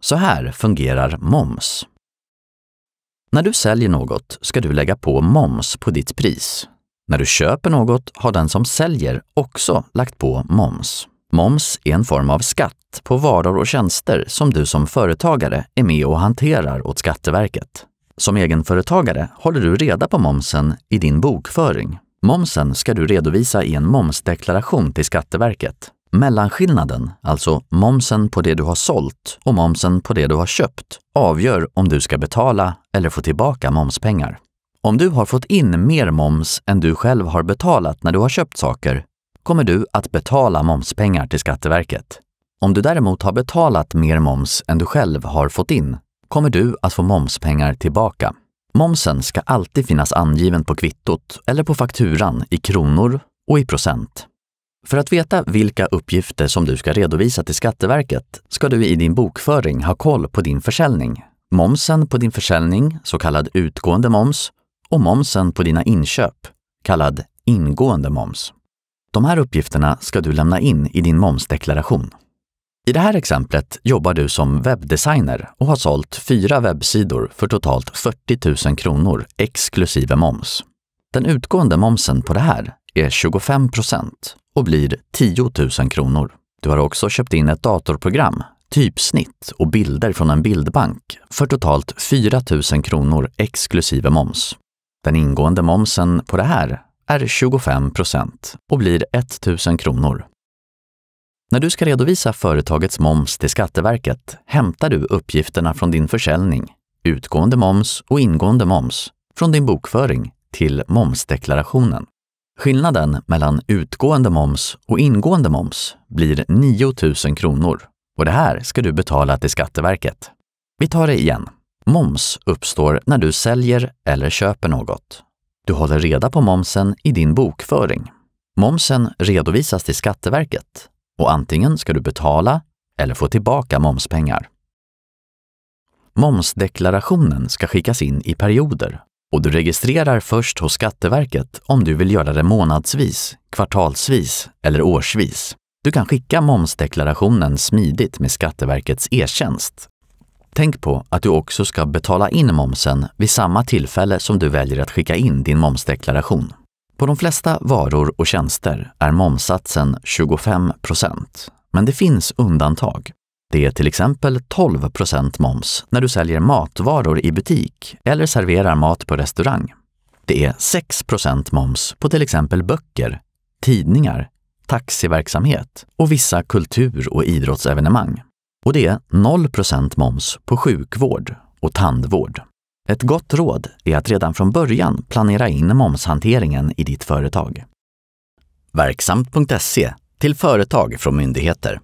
Så här fungerar moms. När du säljer något ska du lägga på moms på ditt pris. När du köper något har den som säljer också lagt på moms. Moms är en form av skatt på varor och tjänster som du som företagare är med och hanterar åt Skatteverket. Som egenföretagare håller du reda på momsen i din bokföring. Momsen ska du redovisa i en momsdeklaration till Skatteverket. Mellanskillnaden, alltså momsen på det du har sålt och momsen på det du har köpt, avgör om du ska betala eller få tillbaka momspengar. Om du har fått in mer moms än du själv har betalat när du har köpt saker, kommer du att betala momspengar till Skatteverket. Om du däremot har betalat mer moms än du själv har fått in, kommer du att få momspengar tillbaka. Momsen ska alltid finnas angiven på kvittot eller på fakturan i kronor och i procent. För att veta vilka uppgifter som du ska redovisa till Skatteverket ska du i din bokföring ha koll på din försäljning. Momsen på din försäljning, så kallad utgående moms, och momsen på dina inköp, kallad ingående moms. De här uppgifterna ska du lämna in i din momsdeklaration. I det här exemplet jobbar du som webbdesigner och har sålt 4 webbsidor för totalt 40 000 kronor exklusive moms. Den utgående momsen på det här är 25% och blir 10 000 kronor. Du har också köpt in ett datorprogram, typsnitt och bilder från en bildbank för totalt 4 000 kronor exklusive moms. Den ingående momsen på det här är 25% och blir 1 000 kronor. När du ska redovisa företagets moms till Skatteverket hämtar du uppgifterna från din försäljning, utgående moms och ingående moms, från din bokföring till momsdeklarationen. Skillnaden mellan utgående moms och ingående moms blir 9 000 kronor och det här ska du betala till Skatteverket. Vi tar det igen. Moms uppstår när du säljer eller köper något. Du håller reda på momsen i din bokföring. Momsen redovisas till Skatteverket och antingen ska du betala eller få tillbaka momspengar. Momsdeklarationen ska skickas in i perioder och du registrerar först hos Skatteverket om du vill göra det månadsvis, kvartalsvis eller årsvis. Du kan skicka momsdeklarationen smidigt med Skatteverkets e-tjänst. Tänk på att du också ska betala in momsen vid samma tillfälle som du väljer att skicka in din momsdeklaration. På de flesta varor och tjänster är momssatsen 25%, men det finns undantag. Det är till exempel 12% moms när du säljer matvaror i butik eller serverar mat på restaurang. Det är 6% moms på till exempel böcker, tidningar, taxiverksamhet och vissa kultur- och idrottsevenemang. Och det är 0% moms på sjukvård och tandvård. Ett gott råd är att redan från början planera in momshanteringen i ditt företag. Verksamt.se till företag från myndigheter.